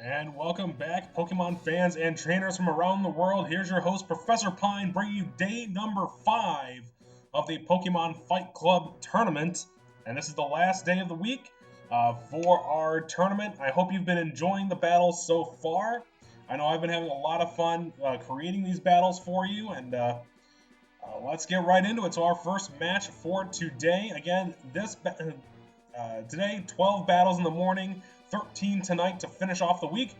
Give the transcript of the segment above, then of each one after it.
And welcome back, Pokemon fans and trainers from around the world. Here's your host, Professor Pine, bringing you day number 5 of the Pokemon Fight Club tournament. And this is the last day of the week for our tournament. I hope you've been enjoying the battles so far. I know I've been having a lot of fun creating these battles for you, and let's get right into it. So our first match for today, again, today, 12 battles in the morning, 13 tonight to finish off the week.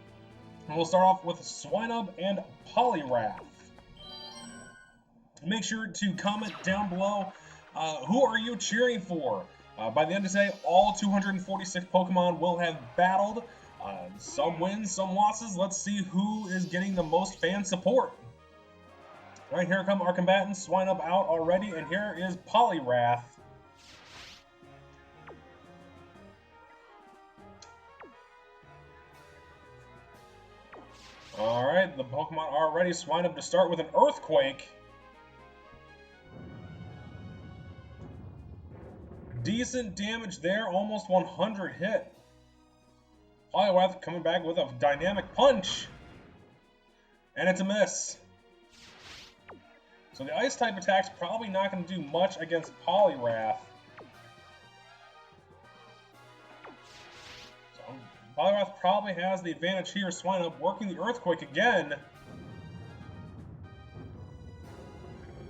And we'll start off with Swinub and Poliwrath. Make sure to comment down below, who are you cheering for? By the end of today, all 246 Pokemon will have battled. Some wins, some losses. Let's see who is getting the most fan support. All right, here come our combatants. Swinub out already, and here is Poliwrath. Alright, the Pokemon are ready. Swinub to start with an Earthquake. Decent damage there, almost 100 hit. Poliwrath coming back with a Dynamic Punch. And it's a miss. So the Ice-type attack's probably not going to do much against Poliwrath. Poliwrath probably has the advantage here. Swinub working the Earthquake again.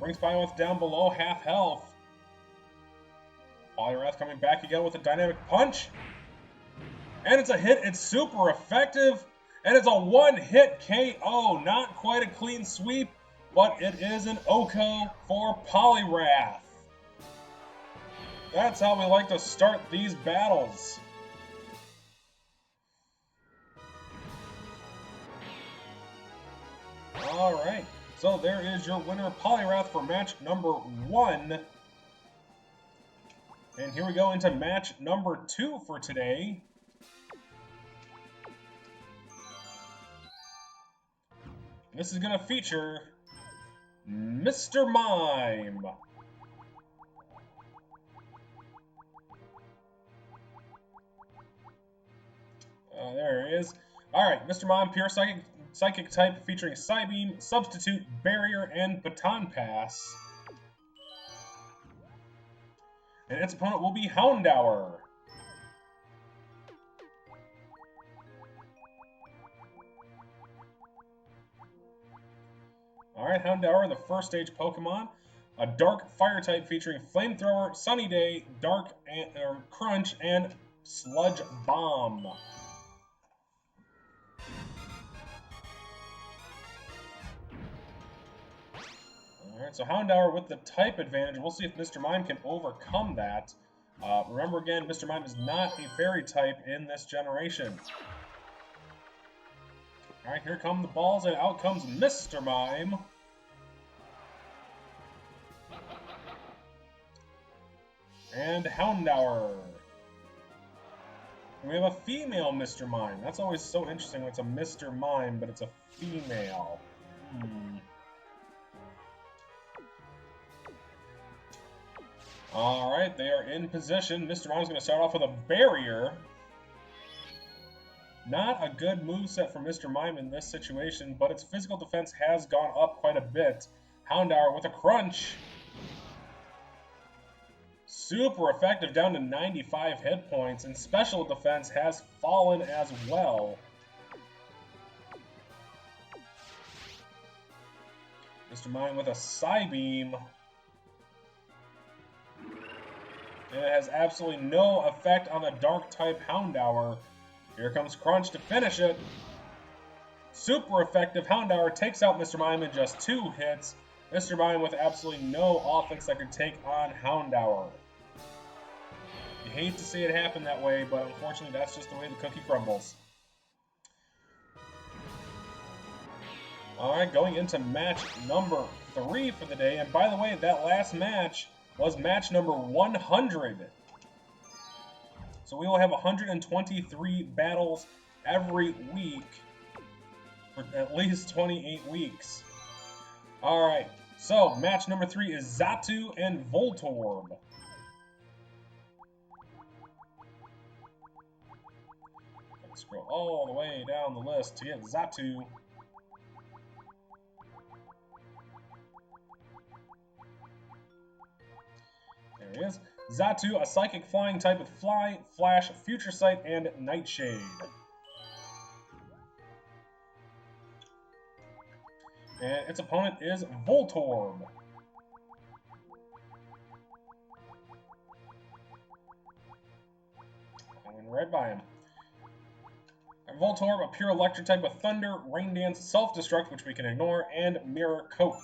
Brings Poliwrath down below half health. Poliwrath coming back again with a Dynamic Punch. And it's a hit. It's super effective. And it's a one-hit KO. Not quite a clean sweep, but it is an OHKO for Poliwrath. That's how we like to start these battles. Alright, so there is your winner, Poliwrath, for match number 1. And here we go into match number 2 for today. This is going to feature Mr. Mime. There he is. Alright, Mr. Mime, pure Psychic type featuring Psybeam, Substitute, Barrier, and Baton Pass. And its opponent will be Houndour. Alright, Houndour, the first stage Pokemon. A Dark Fire type featuring Flamethrower, Sunny Day, Crunch, and Sludge Bomb. Alright, so Houndour with the type advantage. We'll see if Mr. Mime can overcome that. Remember again, Mr. Mime is not a fairy type in this generation. Alright, here come the balls, and out comes Mr. Mime. And Houndour. We have a female Mr. Mime. That's always so interesting when it's a Mr. Mime, but it's a female. Alright, they are in position. Mr. Mime's going to start off with a Barrier. Not a good moveset for Mr. Mime in this situation, but its physical defense has gone up quite a bit. Houndour with a Crunch. Super effective, down to 95 hit points, and special defense has fallen as well. Mr. Mime with a Psybeam. And it has absolutely no effect on the Dark-type Houndour. Here comes Crunch to finish it. Super effective. Houndour takes out Mr. Mime in just 2 hits. Mr. Mime with absolutely no offense that could take on Houndour. You hate to see it happen that way, but unfortunately that's just the way the cookie crumbles. Alright, going into match number 3 for the day. And by the way, that last match was match number 100. So we will have 123 battles every week for at least 28 weeks. Alright, so match number 3 is Xatu and Voltorb. Scroll all the way down the list to get Xatu. There he is. Xatu, a psychic flying type with Fly, Flash, Future Sight, and Nightshade. And its opponent is Voltorb. I went right by him. Voltorb, a pure electric type with Thunder, Rain Dance, Self-Destruct, which we can ignore, and Mirror Coat.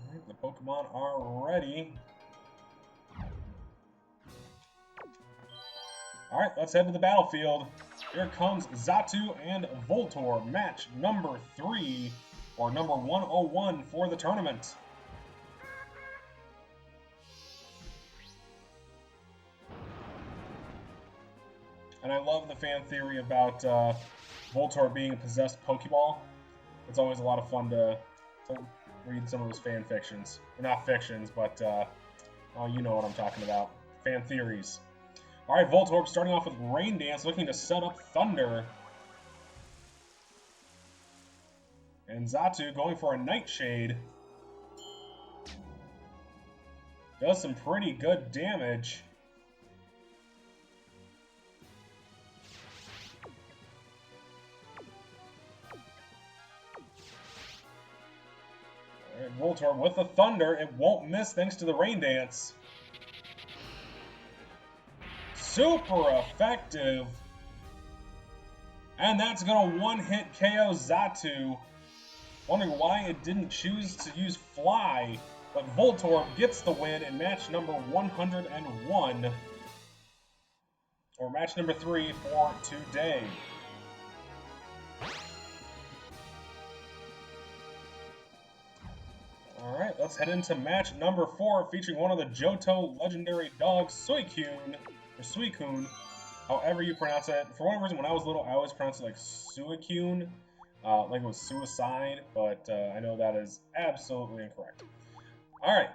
Alright, the Pokemon are ready. Alright, let's head to the battlefield. Here comes Xatu and Voltorb, match number 3, or number 101 for the tournament. And I love the fan theory about Voltorb being a possessed Pokeball. It's always a lot of fun to read some of those fan fictions. Or not fictions, but oh, you know what I'm talking about. Fan theories. Alright, Voltorb starting off with Rain Dance, looking to set up Thunder. And Xatu going for a Nightshade. Does some pretty good damage. Alright, Voltorb with the Thunder. It won't miss thanks to the Rain Dance. Super effective. And that's going to one-hit KO Xatu. Wondering why it didn't choose to use Fly. But Voltorb gets the win in match number 101. Or match number 3 for today. Alright, let's head into match number 4, featuring one of the Johto legendary dogs, Suicune. However you pronounce it. For whatever reason, when I was little, I always pronounced it like Suicune, like it was suicide, but I know that is absolutely incorrect. Alright.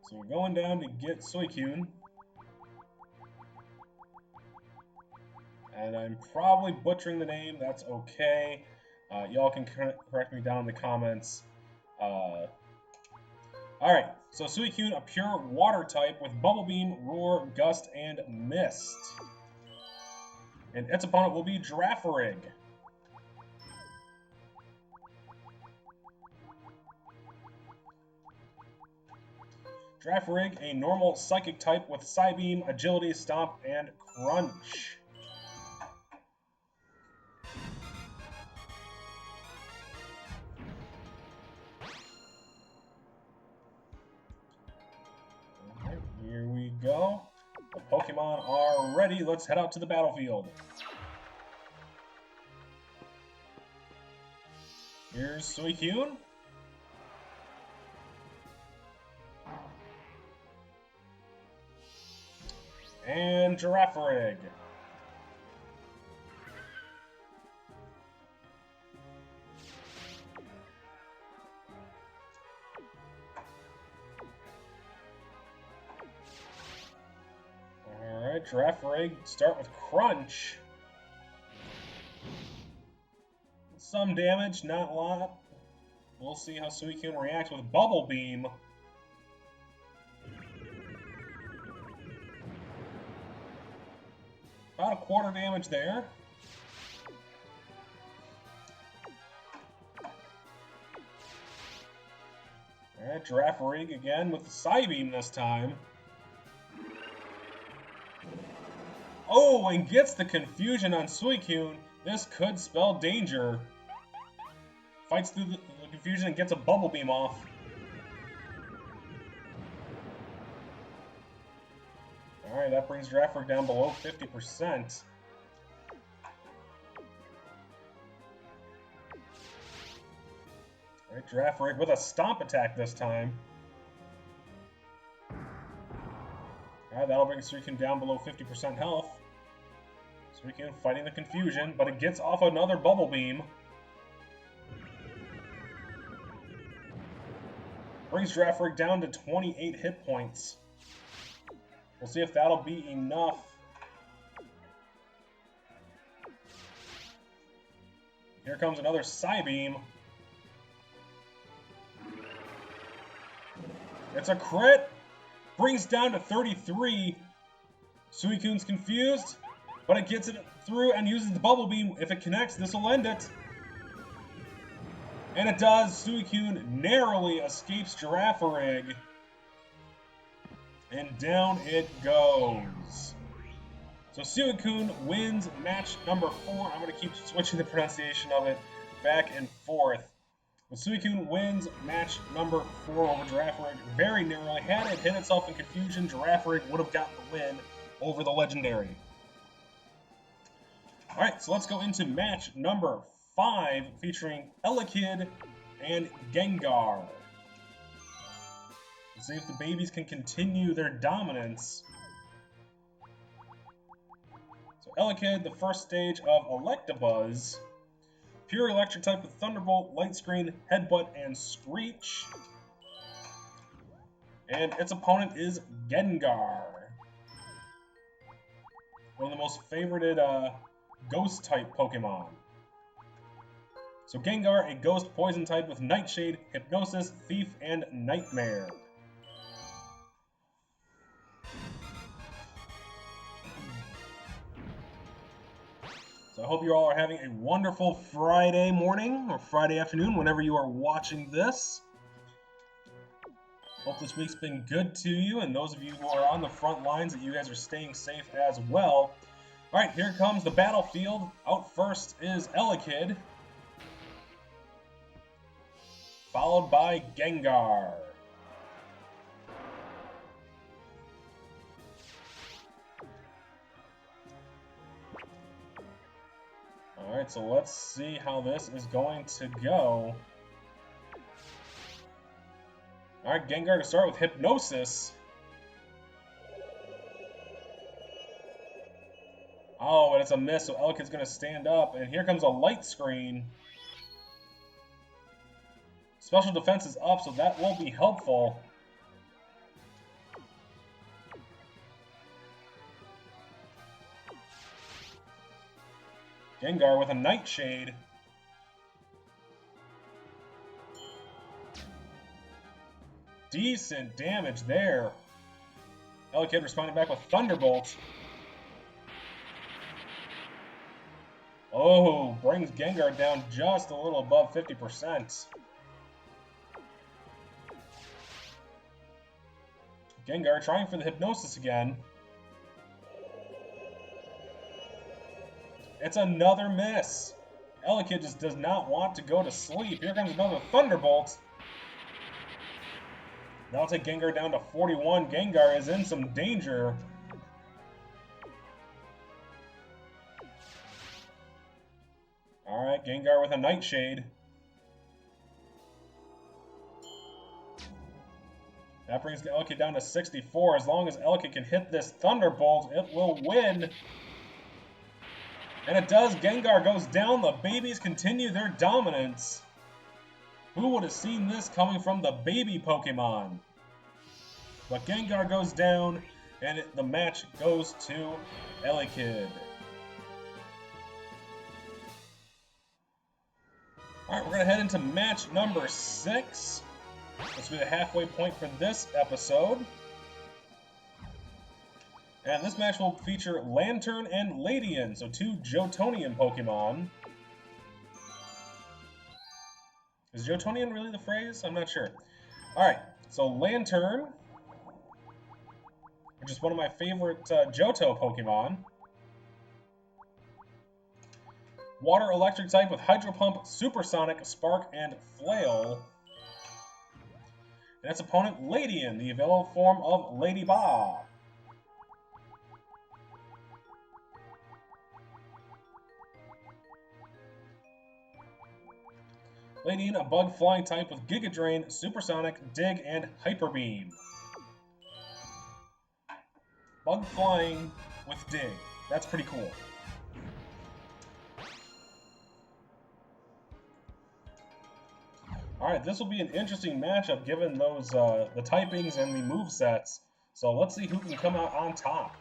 So we're going down to get Suicune. And I'm probably butchering the name, that's okay. Y'all can correct me down in the comments. Alright, so Suicune, a pure water type with Bubble Beam, Roar, Gust, and Mist. And its opponent will be Girafarig. Girafarig, a normal psychic type with Psybeam, Agility, Stomp, and Crunch. Here we go. The Pokemon are ready. Let's head out to the battlefield. Here's Suicune. And Girafarig. Alright, Girafarig, start with Crunch. Some damage, not a lot. We'll see how Suicune reacts with Bubble Beam. About a quarter damage there. Alright, Girafarig again with the Psybeam this time. Oh, and gets the confusion on Suicune. This could spell danger. Fights through the confusion and gets a Bubble Beam off. Alright, that brings Girafarig down below 50%. Alright, Girafarig with a Stomp attack this time. Alright, that'll bring Suicune down below 50% health. Suicune fighting the confusion, but it gets off another Bubble Beam. Brings Girafarig down to 28 hit points. We'll see if that'll be enough. Here comes another Psybeam. It's a crit. Brings down to 33. Suicune's confused, but it gets it through and uses the Bubble Beam. If it connects, this will end it. And it does. Suicune narrowly escapes Girafarig. And down it goes. So Suicune wins match number 4. I'm going to keep switching the pronunciation of it back and forth. But Suicune wins match number 4 over Girafarig very narrowly. Had it hit itself in confusion, Girafarig would have gotten the win over the legendary. Alright, so let's go into match number 5 featuring Elekid and Gengar. Let's see if the babies can continue their dominance. So Elekid, the first stage of Electabuzz. Pure Electric type with Thunderbolt, Light Screen, Headbutt, and Screech. And its opponent is Gengar. One of the most favorited Ghost type Pokemon. So Gengar, a Ghost Poison type with Nightshade, Hypnosis, Thief, and Nightmare. So I hope you all are having a wonderful Friday morning or Friday afternoon whenever you are watching this. Hope this week's been good to you, and those of you who are on the front lines, that you guys are staying safe as well. Alright, here comes the battlefield. Out first is Elekid, followed by Gengar. Alright, so let's see how this is going to go. Alright, Gengar to start with Hypnosis. Oh, and it's a miss, so Elekid's going to stand up. And here comes a Light Screen. Special Defense is up, so that will be helpful. Gengar with a Nightshade. Decent damage there. Elekid responding back with Thunderbolt. Oh, brings Gengar down just a little above 50%. Gengar trying for the Hypnosis again. It's another miss. Elekid just does not want to go to sleep. Here comes another Thunderbolt. That'll take Gengar down to 41. Gengar is in some danger. Alright, Gengar with a Nightshade. That brings Elekid down to 64. As long as Elekid can hit this Thunderbolt, it will win. And it does. Gengar goes down. The babies continue their dominance. Who would have seen this coming from the baby Pokemon? But Gengar goes down, and the match goes to Elekid. Alright, we're going to head into match number 6. This will be the halfway point for this episode. And this match will feature Lanturn and Ledian, so 2 Johtonian Pokemon. Is Johtonian really the phrase? I'm not sure. Alright, so Lanturn, which is one of my favorite Johto Pokemon. Water Electric type with Hydro Pump, Supersonic, Spark, and Flail. And its opponent, Ledian, the available form of Lady Ba. Ledian, a bug flying type with Giga Drain, Supersonic, Dig, and Hyper Beam. Bug flying with Dig. That's pretty cool. Alright, this will be an interesting matchup given those the typings and the movesets. So let's see who can come out on top.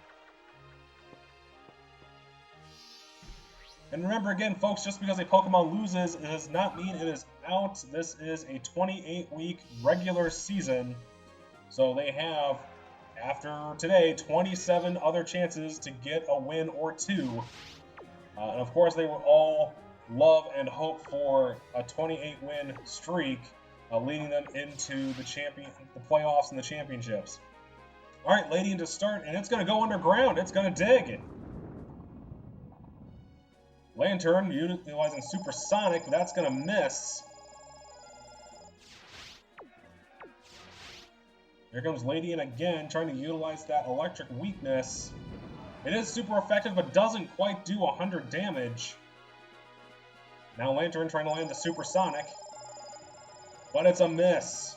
And remember again, folks, just because a Pokemon loses, it does not mean it is out. This is a 28-week regular season. So they have, after today, 27 other chances to get a win or two. And of course, they will all love and hope for a 28-win streak, leading them into the playoffs and the championships. All right, Ledian to start, and it's going to go underground. It's going to dig. Lanturn utilizing Supersonic, but that's going to miss. Here comes Ledian again, trying to utilize that electric weakness. It is super effective, but doesn't quite do 100 damage. Now Lanturn trying to land the Supersonic, but it's a miss.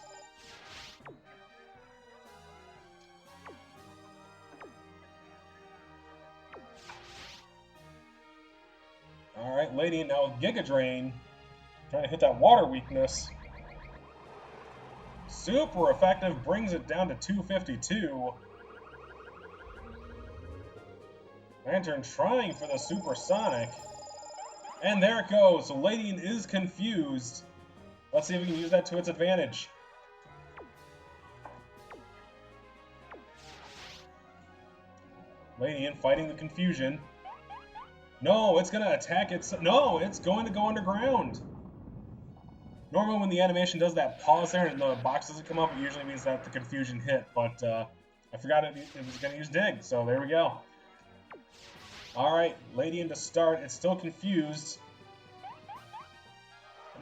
Alright, Ledian now with Giga Drain, trying to hit that water weakness. Super effective, brings it down to 252. Lanturn trying for the Supersonic. And there it goes. So Ledian is confused. Let's see if we can use that to its advantage. Ledian fighting the confusion. No, it's going to attack it. No, it's going to go underground. Normally when the animation does that pause there and the box doesn't come up, it usually means that the confusion hit. But I forgot it was going to use Dig, so there we go. Alright, Ledian to start. It's still confused.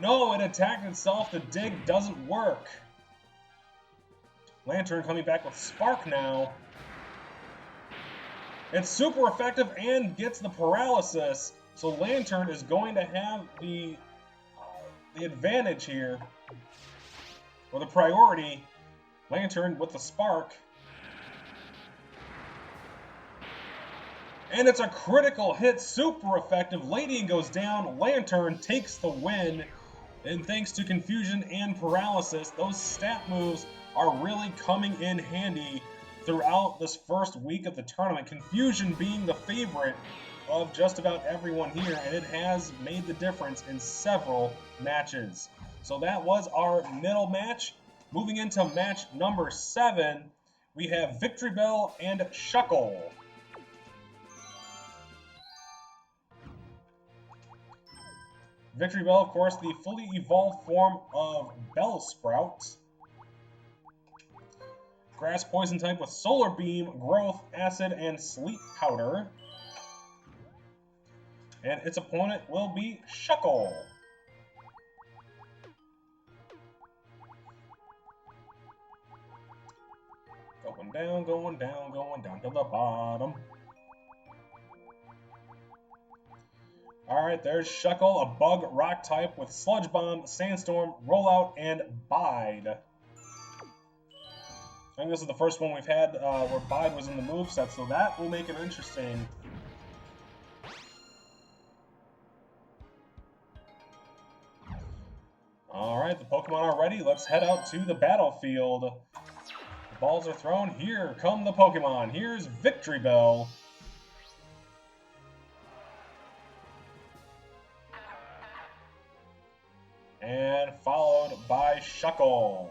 No, it attacked itself. The Dig doesn't work. Lanturn coming back with Spark now. It's super effective and gets the paralysis. So Lanturn is going to have the advantage here, or the priority. Lanturn with the Spark. And it's a critical hit, super effective. Ledian goes down, Lanturn takes the win. And thanks to confusion and paralysis, those stat moves are really coming in handy throughout this first week of the tournament. Confusion being the favorite of just about everyone here, and it has made the difference in several matches. So that was our middle match. Moving into match number 7, we have Victreebel and Shuckle. Victreebel, of course, the fully evolved form of Bellsprout. Grass Poison type with Solar Beam, Growth, Acid, and Sleep Powder. And its opponent will be Shuckle. Going down, going down, going down to the bottom. Alright, there's Shuckle, a Bug Rock type with Sludge Bomb, Sandstorm, Rollout, and Bide. I think this is the first one we've had where Bide was in the moveset, so that will make it interesting. Alright, the Pokemon are ready. Let's head out to the battlefield. The balls are thrown. Here come the Pokemon. Here's Victreebel. And followed by Shuckle.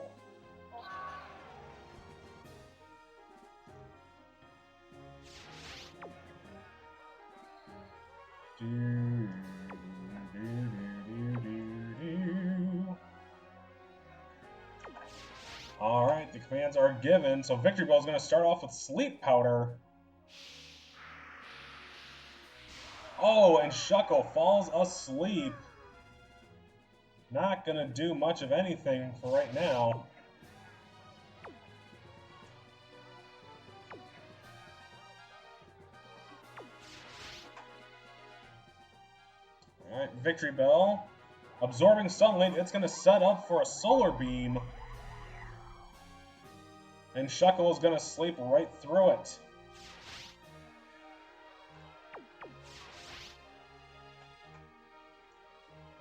Alright, the commands are given. So Victreebel is going to start off with Sleep Powder. Oh, and Shuckle falls asleep. Not going to do much of anything for right now. Alright, Victreebel. Absorbing Sunlight, it's going to set up for a Solar Beam. And Shuckle is going to sleep right through it.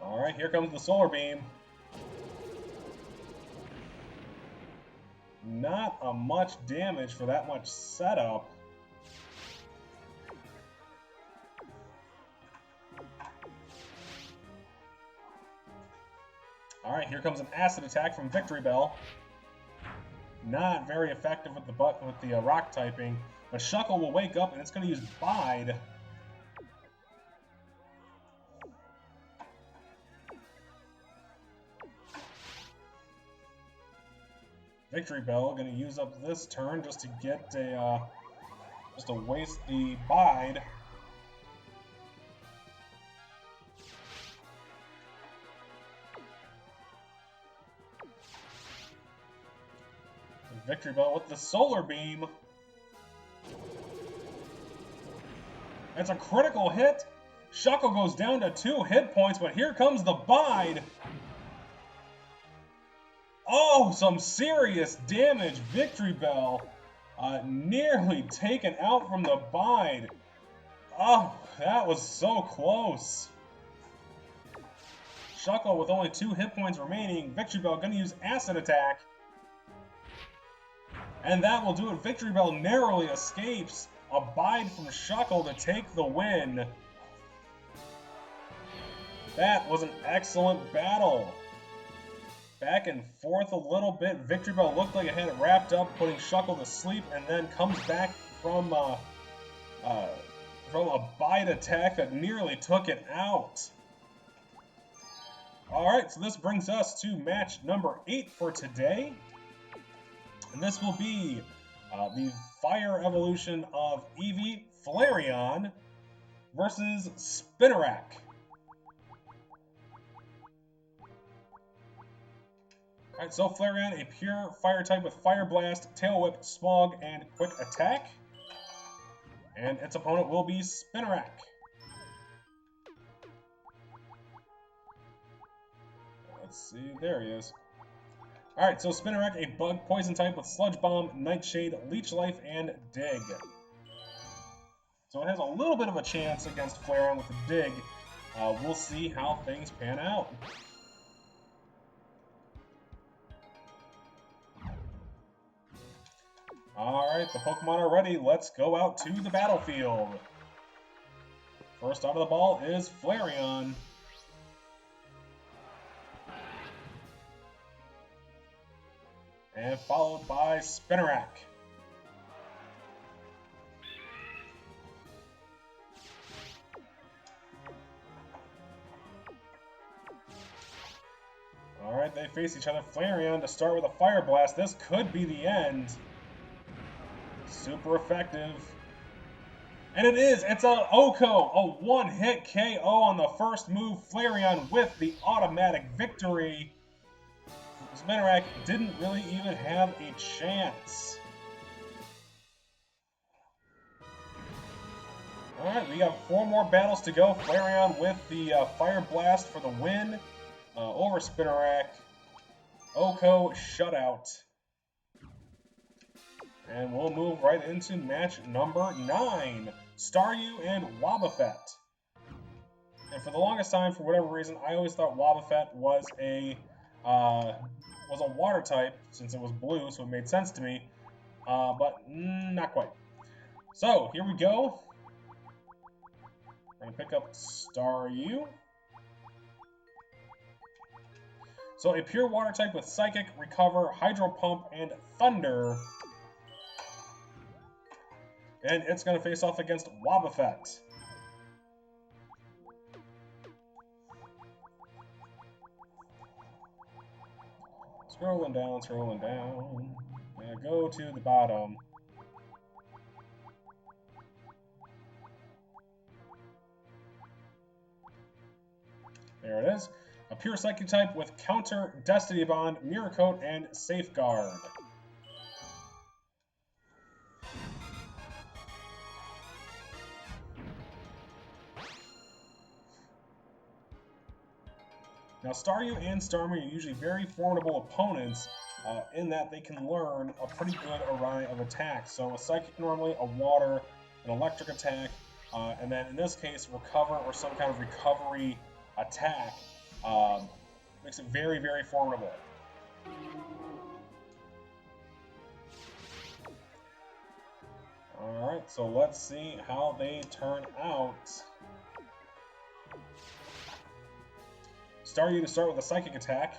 Alright, here comes the Solar Beam. Not a much damage for that much setup. Alright, here comes an acid attack from Victreebel. Not very effective with the rock typing, but Shuckle will wake up and it's going to use Bide. Victreebel going to use up this turn just to get a just to waste the Bide. Victreebel with the Solar Beam. That's a critical hit. Shuckle goes down to 2 hit points, but here comes the Bide. Oh, some serious damage. Victreebel nearly taken out from the Bide. Oh, that was so close. Shuckle with only 2 hit points remaining. Victreebel going to use Acid Attack. And that will do it. Victreebel narrowly escapes a Bide from Shuckle to take the win. That was an excellent battle. Back and forth a little bit. Victreebel looked like it had it wrapped up, putting Shuckle to sleep, and then comes back from a Bide attack that nearly took it out. Alright, so this brings us to match number 8 for today. And this will be the Fire Evolution of Eevee Flareon versus Spinarak. Alright, so Flareon, a pure fire type with Fire Blast, Tail Whip, Smog, and Quick Attack. And its opponent will be Spinarak. Let's see, there he is. Alright, so Spinarak, a bug poison type with Sludge Bomb, Nightshade, Leech Life, and Dig. So it has a little bit of a chance against Flareon with the Dig. We'll see how things pan out. Alright, the Pokemon are ready. Let's go out to the battlefield. First out of the ball is Flareon. And followed by Spinarak. Alright, they face each other. Flareon to start with a Fire Blast. This could be the end. Super effective. And it is! It's a Oko! A one-hit KO on the first move. Flareon with the automatic victory. Spinarak didn't really even have a chance. Alright, we got 4 more battles to go. Flareon with the Fire Blast for the win over Spinarak. Oko shutout. And we'll move right into match number 9. Staryu and Wobbuffet. And for the longest time, for whatever reason, I always thought Wobbuffet was a water type, since it was blue, so it made sense to me, but not quite. So, here we go. We're going to pick up Staryu. So, a pure water type with Psychic, Recover, Hydro Pump, and Thunder. And it's going to face off against Wobbuffet. Scrolling down. Now go to the bottom. There it is. A pure Psychic type with Counter, Destiny Bond, Mirko, and Safeguard. Now, Staryu and Starmie are usually very formidable opponents in that they can learn a pretty good array of attacks. So a Psychic normally, a Water, an Electric attack, and then in this case, Recover or some kind of recovery attack makes it very, very formidable. Alright, so let's see how they turn out. Staryu to start with a Psychic attack.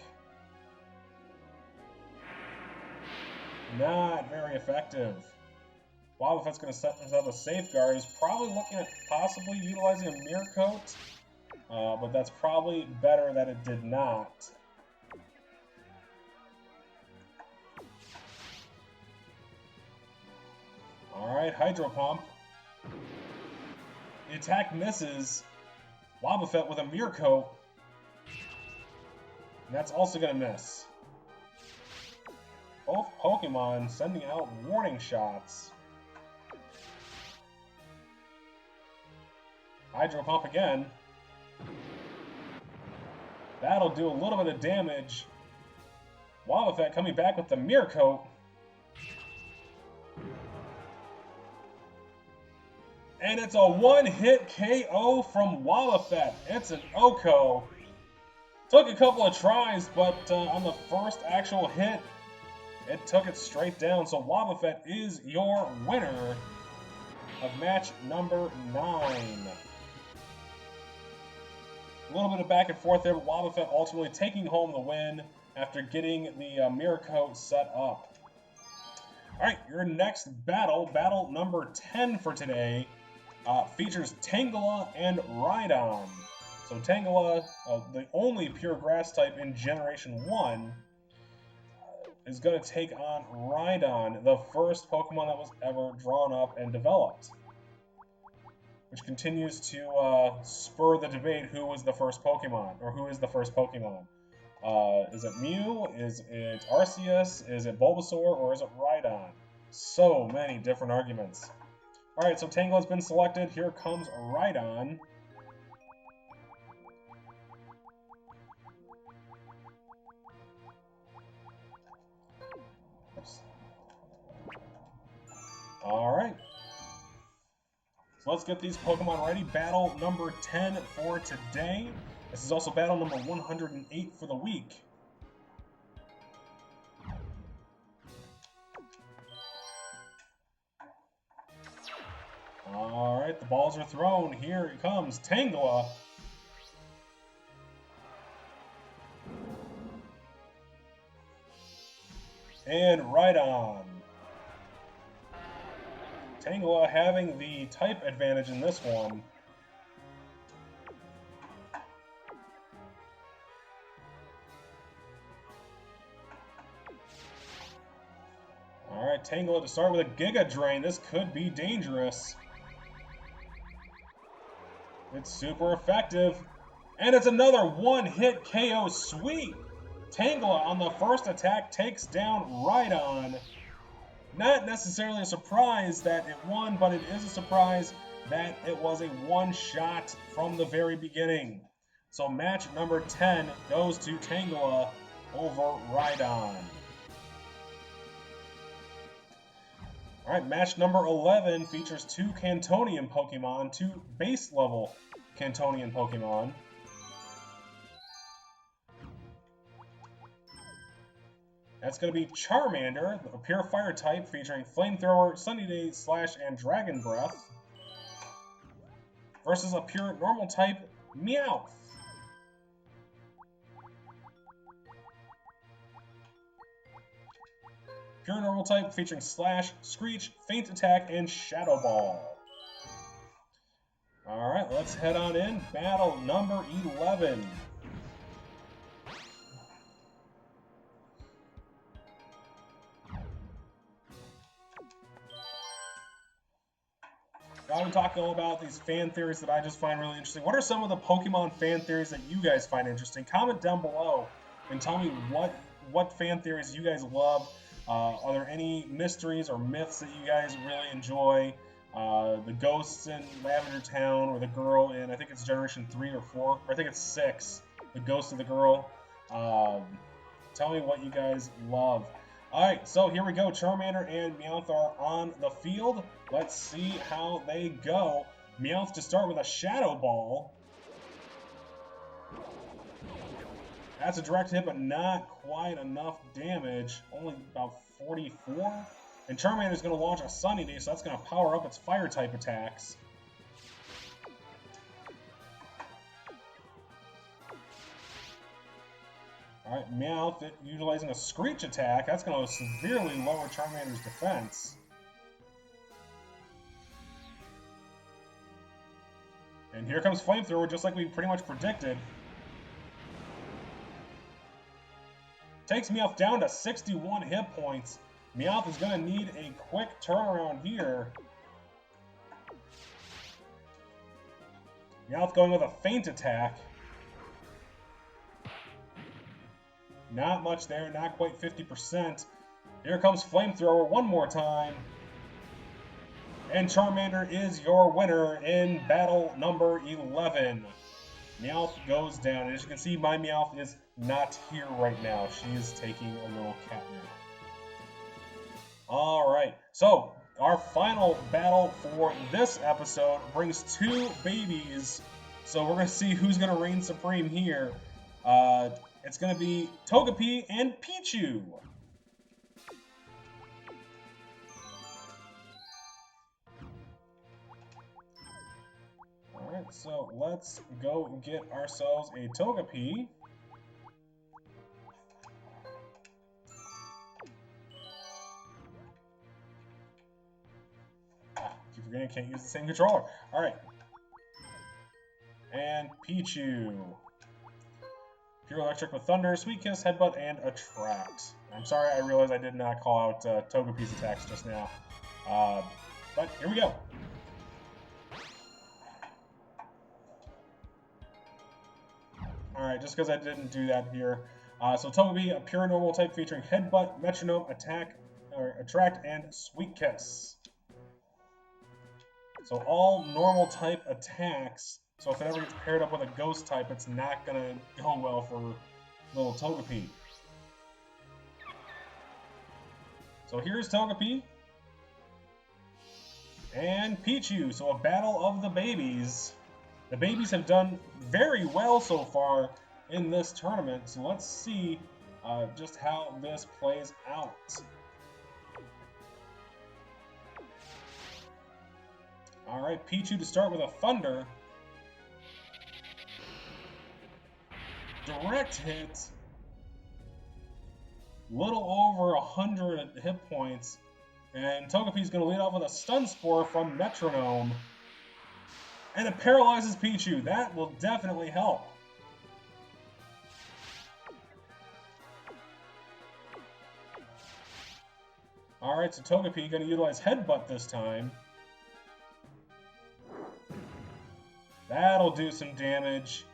Not very effective. Wobbeffet's going to set himself a Safeguard. He's probably looking at possibly utilizing a Mirko, but that's probably better that it did not. Alright, Hydro Pump. The attack misses. Wobbuffet with a Mirko. And that's also going to miss. Both Pokemon sending out warning shots. Hydro Pump again. That'll do a little bit of damage. Wobbuffet coming back with the Mirko. And it's a one-hit KO from Wobbuffet. It's an OHKO. Took a couple of tries, but on the first actual hit, it took it straight down. So Wobbuffet is your winner of match number 9. A little bit of back and forth there, but Wobbuffet ultimately taking home the win after getting the Mirko set up. Alright, your next battle, battle number 10 for today, features Tangela and Rhydon. So Tangela, the only pure grass type in Generation 1, is going to take on Rhydon, the first Pokemon that was ever drawn up and developed. Which continues to spur the debate, who was the first Pokemon, or who is the first Pokemon. Is it Mew? Is it Arceus? Is it Bulbasaur? Or is it Rhydon? So many different arguments. Alright, so Tango has been selected. Here comes Rhydon. Alright. So let's get these Pokemon ready. Battle number 10 for today. This is also battle number 108 for the week. Alright, the balls are thrown. Here it comes. Tangela. And Rhydon. Tangela having the type advantage in this one. Alright, Tangela to start with a Giga Drain. This could be dangerous. It's super effective. And it's another one-hit KO sweep. Tangela on the first attack takes down Rhydon. Not necessarily a surprise that it won, but it is a surprise that it was a one-shot from the very beginning. So match number 10 goes to Tangela over Rhydon. Alright, match number 11 features 2 Cantonian Pokemon, 2 base-level Cantonian Pokemon. That's going to be Charmander, a pure fire type featuring Flamethrower, Sunny Day Slash, and Dragon Breath, versus a pure normal type Meowth. Pure normal type featuring Slash, Screech, Faint Attack, and Shadow Ball. Alright, let's head on in. Battle number 11. Now we're talking about these fan theories that I just find really interesting. What are some of the Pokemon fan theories that you guys find interesting? Comment down below and tell me what fan theories you guys love. Are there any mysteries or myths that you guys really enjoy? The ghosts in Lavender Town, or the girl in, I think it's Generation 3 or 4, or I think it's 6, the ghost of the girl. Tell me what you guys love. Alright, so here we go. Charmander and Meowth are on the field. Let's see how they go. Meowth to start with a Shadow Ball. That's a direct hit, but not quite enough damage. Only about 44. And Charmander is going to launch a Sunny Day, so that's going to power up its Fire-type attacks. Alright, Meowth utilizing a Screech attack. That's going to severely lower Charmander's defense. And here comes Flamethrower, just like we pretty much predicted. Takes Meowth down to 61 hit points. Meowth is going to need a quick turnaround here. Meowth going with a Feint attack. Not much there, not quite 50%. Here comes Flamethrower one more time. And Charmander is your winner in battle number 11. Meowth goes down. And as you can see, my Meowth is not here right now. She is taking a little cat nap. Alright, so our final battle for this episode brings two babies. So we're going to see who's going to reign supreme here. It's going to be Togepi and Pichu. Alright, so let's go get ourselves a Togepi. Keep forgetting I can't use the same controller. Alright. And Pichu. Pure Electric with Thunder, Sweet Kiss, Headbutt, and Attract. I'm sorry, I realized I did not call out Togepi's attacks just now. But here we go. Alright, just because I didn't do that here. So Togepi, a pure normal type featuring Headbutt, Metronome, Attract, and Sweet Kiss. So all normal type attacks. So if it ever gets paired up with a ghost type, it's not going to go well for little Togepi. So here's Togepi. And Pichu. So a battle of the babies. The babies have done very well so far in this tournament. So let's see just how this plays out. Alright, Pichu to start with a Thunder. Direct hit. Little over 100 hit points. And Togepi's going to lead off with a Stun Spore from Metronome. And it paralyzes Pichu. That will definitely help. Alright, so Togepi going to utilize Headbutt this time. That'll do some damage.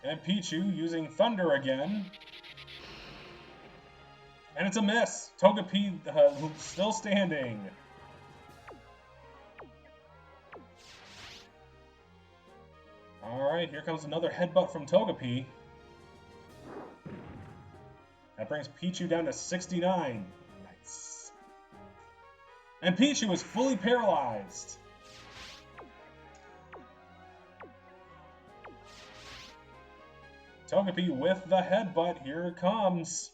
And Pichu using Thunder again. And it's a miss. Togepi still standing. Alright, here comes another Headbutt from Togepi. That brings Pichu down to 69. Nice. And Pichu is fully paralyzed. Togepi with the Headbutt. Here it comes.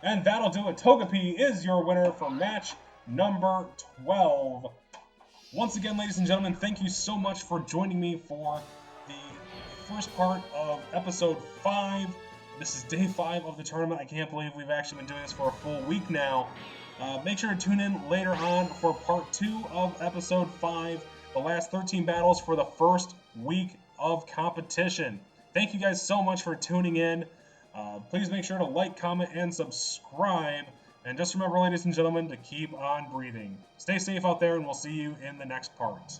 And that'll do it. Togepi is your winner for match number 12. Once again, ladies and gentlemen, thank you so much for joining me for the first part of episode 5. This is day 5 of the tournament. I can't believe we've actually been doing this for a full week now. Make sure to tune in later on for part 2 of episode 5, the last 13 battles for the first week of competition. Thank you guys so much for tuning in. Please make sure to like, comment, and subscribe. And just remember, ladies and gentlemen, to keep on breathing. Stay safe out there, and we'll see you in the next part.